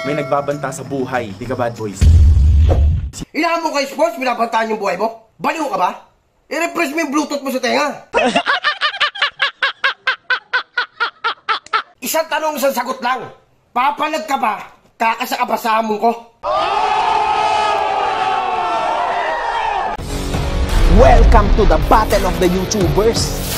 May nagbabanta sa buhay. Di ka bad boys. Inahan mo kay sports, binabantaan yung buhay mo? Baliw ka ba? I-refresh mo yung Bluetooth mo sa tenga. Isang tanong, isang sagot lang. Papalag ka ba? Kakasa ka ba sa hamon ko? Welcome to the Battle of the YouTubers.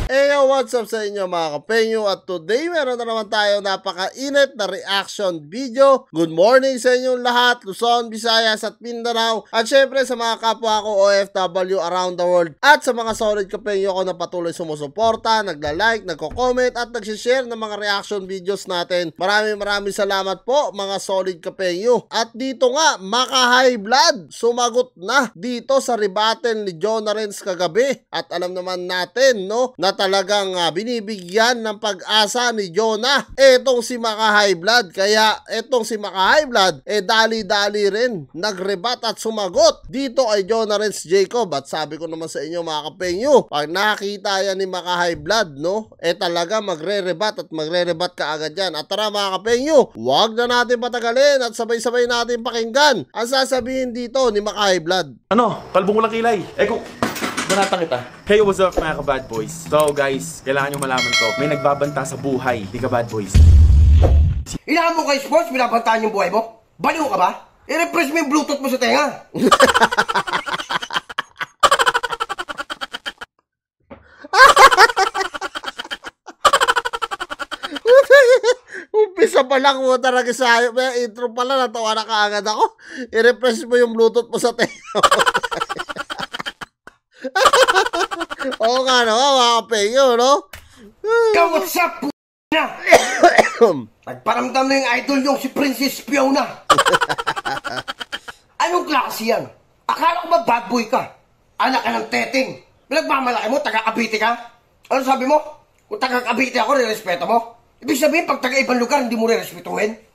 Hey, what's up sa inyo mga kapenyo? At today meron na naman tayo napakainit na reaction video. Good morning sa inyong lahat, Luzon, Visayas at Mindanao. At syempre sa mga kapwa ko OFW around the world. At sa mga solid kapenyo ko na patuloy sumusuporta, nagla-like, nagko-comment at nagsishare ng mga reaction videos natin. Maraming salamat po mga solid kapenyo. At dito nga, Maka High Blood sumagot na dito sa rebattle ni Jonah Renz kagabi. At alam naman natin, no, na talagang binibigyan ng pag-asa ni Jonah etong si Maka High Blood. Kaya etong si Maka High Blood dali-dali rin nagrebat at sumagot dito ay Jonah Renz Jacob. At sabi ko naman sa inyo mga kapenyo, pag nakita yan ni Maka High Blood, no, talaga magre-rebat at magre-rebat ka agad yan. At tara mga kapenyo, wag na natin patagalin at sabay-sabay natin pakinggan ang sasabihin dito ni Maka High Blood. Ano? Kalbong ko lang kilay. Kung banatan kita. Hey, what's up mga ka-bad boys? So guys, kailangan nyo malaman to. May nagbabanta sa buhay. Di ka bad boys. Inahan mo kay sports, binabantaan yung buhay mo? Baliw ka ba? I-refresh mo yung Bluetooth mo sa tenga. Umpisa pa lang mo talaga sa intro pa lang, natawa na kaagad ako. I-refresh mo yung Bluetooth mo sa tenga. Oo nga naman, mga kapenyo, no? Ikaw, what's up, na? Nagparamdam na yung idol yung si Princess Fiona. Anong klase yan? Akala ko ba bad boy ka? Anak ka ng teteng. Pinagmamalaki mo, taga-Cavite ka? Ano sabi mo? Kung taga-Cavite ako, re-respeto mo? Ibig sabihin, pag taga-ibang lugar, hindi mo re-respetuhin?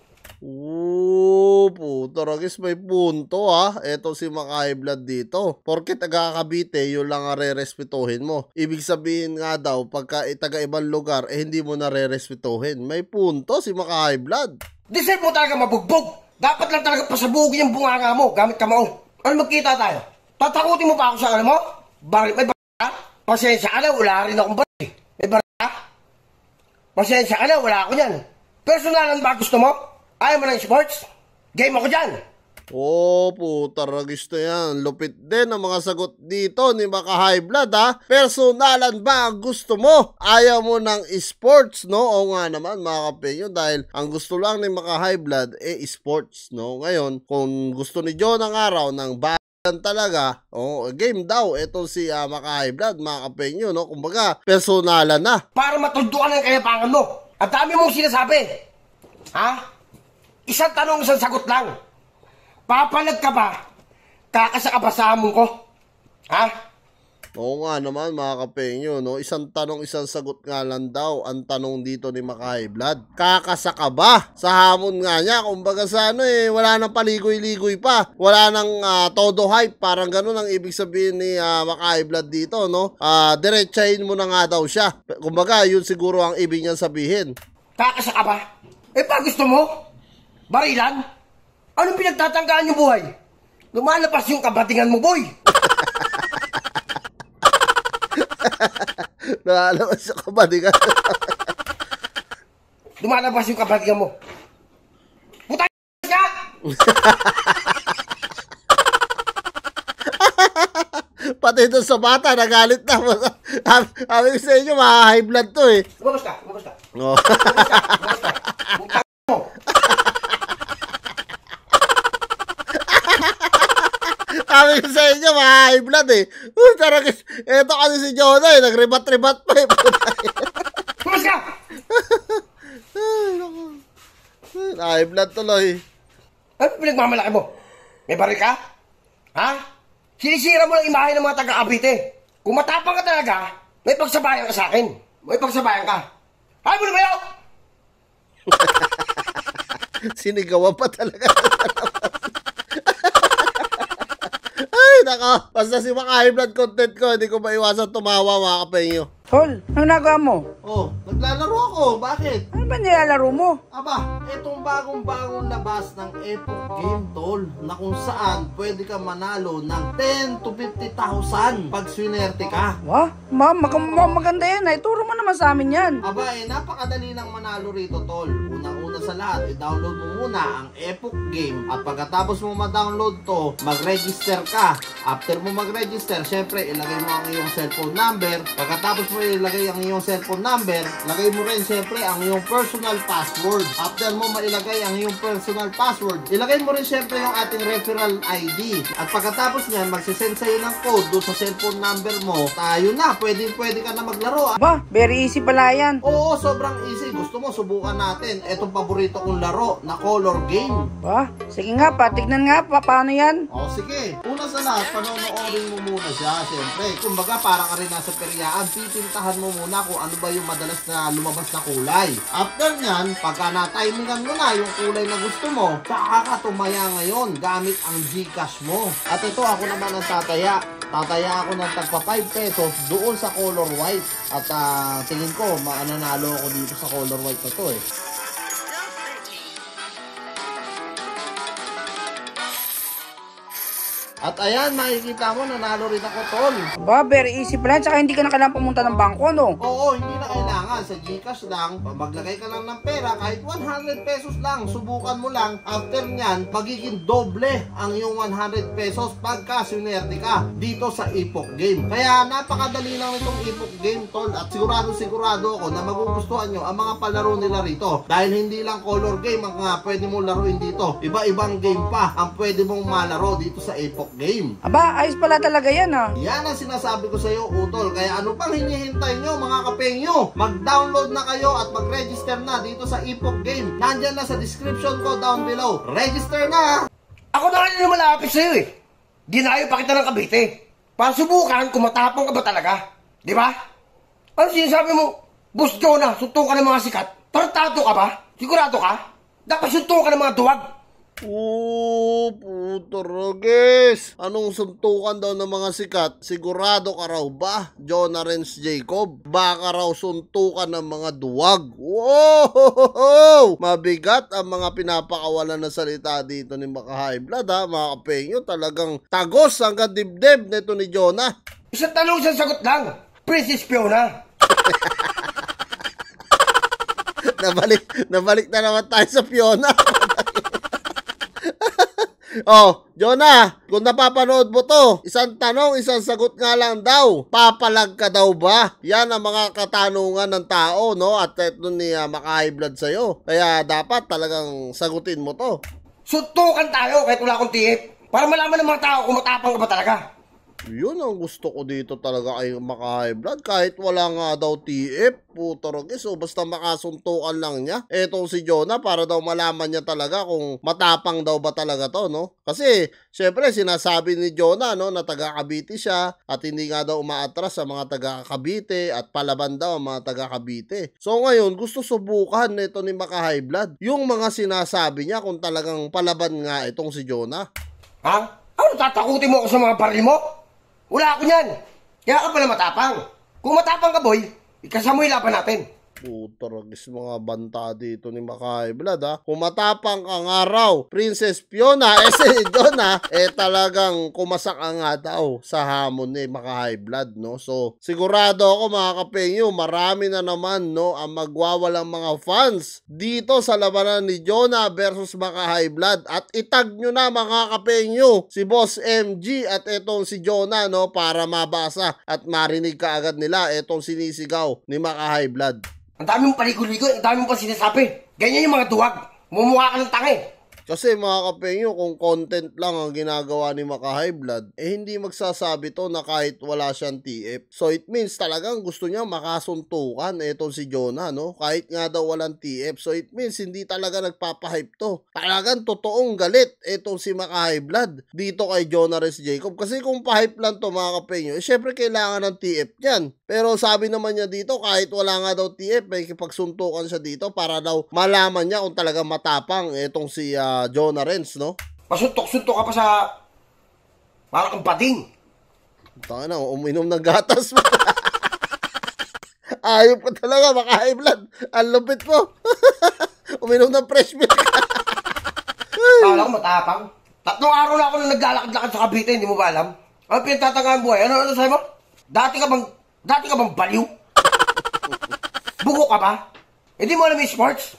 Puto, ragis may punto ha. Eto si Maka High Blood dito. Porke taga Cavite, yun lang ang re-respetuhin mo. Ibig sabihin nga daw, pagka taga ibang lugar, hindi mo na re-respetuhin. May punto si Maka High Blood. Deserve mo talaga mabugbog. Dapat lang talaga pasabugin yung bunganga mo gamit kamao. Ano magkita tayo? Tatakutin mo pa ako sa ano mo? May barya? Pasensya ka na, wala rin akong barya. May barya? Pasensya ka na, wala ako yan. Personalan ba gusto mo? Ayaw mo ng sports? Game ako dyan. Puta, ragis na yan. Lupit din ang mga sagot dito ni Maka High Blood ha. Personalan ba ang gusto mo? Ayaw mo ng sports, no? O nga naman mga kapenyo, dahil ang gusto lang ni Maka High Blood sports, no? Ngayon, kung gusto ni Jonah ng araw ng talaga, game daw ito si Maka High Blood, mga kapenyo, no? Kumbaga, personalan na. Para matuldukan ang kayapangan mo. Ang dami mong sinasabi. Ha? Isang tanong, isang sagot lang. Papalag ka ba? Kakasa ka ba sa hamon ko? Ha? Oo nga naman mga kapenyo, no? Isang tanong, isang sagot nga lang daw ang tanong dito ni Maka High Blood. Kakasa ka ba? Sa hamon nga niya, kumbaga sa wala nang paligoy-ligoy pa. Wala nang todo hype, parang ganun ang ibig sabihin ni Maka High Blood dito, no? Diretsahin mo na nga daw siya. Kumbaga, yun siguro ang ibig niyang sabihin. Kakasa ka ba? Pa gusto mo? Barilan? Anong pinagtatanggaan yung buhay? Lumalabas yung kabatingan mo, boy! Lumalabas yung kabatingan. Lumalabas yung kabatingan mo. Puta ka! Pati doon sa bata, nagalit na. Sabi ko sa inyo, high blood to eh. Lumabas ka, lumabas ka. Oh. Lumabas ka. Puta mo. Sabi ko sa inyo, high blood eh. Eto kasi si Jonah eh, nagrebat-rebat pa eh. Lumabas ka! High blood tuloy. Ano pinagmamalaki mo? May baril ka? Ha? Sinisira mo lang imahe ng mga taga-Cavite. Kung matapang ka talaga, may pagsabayan ka sa akin. May pagsabayan ka. Hay mo na ba yun? Sinigawan pa talaga. Ay, nako. Basta si Maka High Blood content ko, hindi ko maiwasan tumawa mga kapenyo. Tol, anong nagawa mo? Oh, naglalaro ako. Bakit? Ano ba nilalaro mo? Aba, itong bagong-bagong labas ng Epoch Game, tol, na kung saan pwede ka manalo ng 10 to 50,000 pag swinerte ka. Wah, maganda yan. Ituro mo naman sa amin yan. Aba, napakadali lang manalo rito, tol. Unang-una sa lahat, i-download mo muna ang Epoch Game at pagkatapos mo ma-download to, mag-register ka. After mo mag-register, syempre, ilagay mo ang iyong cellphone number. Pagkatapos mo ilagay ang iyong cellphone number, lagay mo rin syempre ang iyong personal password. After mo mailagay ang iyong personal password, ilagay mo rin syempre yung ating referral ID. At pagkatapos niyan, magsisend sa'yo ng code doon sa cellphone number mo. Tayo na, pwede ka na maglaro. Ba, very easy pala yan. Oo, sobrang easy. Gusto mo, subukan natin. Etong paborito kong laro na color game. Ba, sige nga pa, tignan nga pa, paano yan? O sige, una sa lahat, panonoorin mo muna siya. Siyempre, kumbaga parang ka rin nasa peryaan, pipintahan mo muna kung ano ba yung madalas na lumabas na kulay. After nyan, pagka na-timingan mo na yung kulay na gusto mo, saka ka tumaya ngayon gamit ang Gcash mo. At ito, ako naman ang tataya. Tataya ako ng tagpa 5 pesos doon sa color white. At tingin ko, mananalo ako dito sa color white na to eh. At ayan, makikita mo, nanalo rin ako, tol. Ba, very easy pala yan. Tsaka hindi ka na kailangan pumunta ng bangko, no? Oo, hindi na kailangan. Sa Gcash lang, maglagay ka lang ng pera, kahit 100 pesos lang, subukan mo lang. After nyan, magiging doble ang iyong 100 pesos pagka swinerte ka dito sa Epoch Game. Kaya napakadali lang itong Epoch Game, tol. At sigurado ako na magugustuhan nyo ang mga palaro nila rito. Dahil hindi lang color game ang pwede mong laruin dito. Iba-ibang game pa ang pwede mong malaro dito sa Epoch Game. Aba, ayos pala talaga yan, ha? Yan ang sinasabi ko sa iyo, Utol. Kaya ano pang hinihintay nyo, mga kapengyo? Mag-download na kayo at mag-register na dito sa Epoch Game. Nandyan na sa description ko down below. Register na! Ako na rin yung malapit sa'yo eh. Dinayo pa kita ng Cavite. Para subukan kung matapang ka ba talaga. Di ba? Ano sinasabi mo? Boss Jonah, suntukan ng mga sikat. Tarantado ka ba? Sigurado ka? Dapat suntukan ng mga duwag. Puto Rogers. Anong suntukan daw ng mga sikat? Sigurado ka raw ba, Jonah Renz Jacob? Baka raw suntukan ng mga duwag. Wow! Mabigat ang mga pinapakawalan na salita dito ni Maka High Blood, ha, mga kapengyo. Talagang tagos hanggang dibdib nito ni Jonah. Isang tanong, isang sagot lang. Princess Fiona. Nabalik na naman tayo sa Fiona. Oh, Jonah, kung napapanood mo to, isang tanong, isang sagot nga lang daw. Papalag ka daw ba? Yan ang mga katanungan ng tao, no? At ito ni Maka High Blood sa'yo. Kaya dapat talagang sagutin mo to. Suntukan tayo kahit wala akong tiip. Para malaman ng mga tao kung matapang ka ba talaga. Yun ang gusto ko dito talaga kay Maka High Blood. Kahit wala nga daw TF, puto Rogers, so basta makasuntukan lang niya. Etong si Jonah, para daw malaman niya talaga kung matapang daw ba talaga to, no? Kasi, syempre, sinasabi ni Jonah, no, na taga Cavite siya at hindi nga daw umaatras sa mga taga Cavite at palaban daw ang mga taga Cavite. So ngayon, gusto subukan nito ni Maka High Blood yung mga sinasabi niya kung talagang palaban nga itong si Jonah. Ha? Ano, tatakutin mo ako sa mga baril mo? Wala ako niyan. Kaya ka pala matapang. Kung matapang ka, boy, ikasamoy laban natin. Puto Rogers, mga banta dito ni Maka High Blood, ha. Kung matapang ang araw, Princess Fiona, si Jonah, talagang kumasak nga daw sa hamon ni Maka High Blood, no? So, sigurado ako mga kapengyo, marami na naman, no, ang magwawalang mga fans dito sa labanan ni Jonah versus Maka High Blood. At itag nyo na mga kapengyo, si Boss MG at etong si Jonah, no, para mabasa at marinig kaagad nila etong sinisigaw ni Maka High Blood. Ang dami mong paligo-ligo, ang dami mong pa sinasabi. Ganyan yung mga duwag. Mumukha ka ng tangi. Kasi mga kapengyo, kung content lang ang ginagawa ni Maka High Blood, hindi magsasabi to na kahit wala siyang TF. So it means talagang gusto niya makasuntukan itong si Jonah, no? Kahit nga daw walang TF. So it means hindi talaga nagpapahype to. Talagang totoong galit itong si Maka High Blood dito kay Jonah Renz Jacob. Kasi kung pahype lang to mga kapengyo, syempre kailangan ng TF yan. Pero sabi naman niya dito, kahit wala nga daw TF, may kipagsuntukan siya dito para daw malaman niya kung talagang matapang itong si Jonah Renz, no? Pasuntok-suntok ka pa sa... Parang kang bading. Tanga na, uminom ng gatas. Ayop ka talaga, maka-high blood. Ang lupit mo. Uminom ng fresh milk. Kala ko matapang. 3 araw na ako na naglalakad-lakad sa Cavite, hindi mo ba alam? Ano pinagtatangaan buhay? Ano sa'yo mo? Dati ka bang baliw? Bugo ka ba? Hindi mo alam yung sports?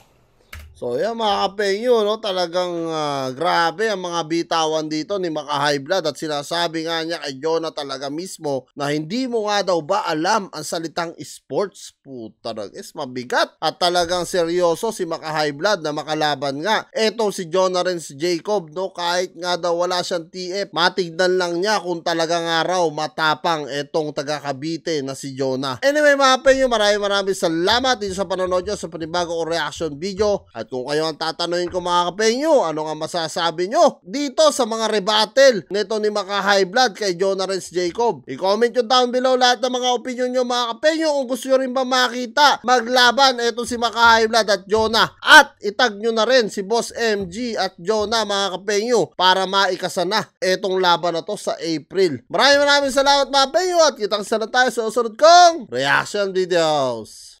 So yan mga kapenyo, no? Talagang grabe ang mga bitawan dito ni Maka High Blood at sinasabi nga niya kay Jonah talaga mismo na hindi mo nga daw ba alam ang salitang sports. Puta is mabigat at talagang seryoso si Maka High Blood na makalaban nga. Eto si Jonah Renz Jacob, no? Kahit nga daw wala siyang TF, matignan lang niya kung talagang araw matapang etong taga Cavite na si Jonah. Anyway mga kapenyo, maraming salamat dito sa panonood nyo sa panibago ko reaction video. At kung kayo ang tatanungin ko mga kapenyo, ano nga masasabi nyo dito sa mga rebattle nito ni Maka High Blood kay Jonah Renz Jacob? I-comment nyo down below lahat ng mga opinion nyo mga kapenyo. Kung gusto nyo rin ba makita maglaban eto si Maka High Blood at Jonah, at itag nyo na rin si Boss MG at Jonah mga kapenyo para maikasa na etong laban na to sa April. Maraming salamat mga kapenyo at kitang sana tayo sa susunod kong reaction videos.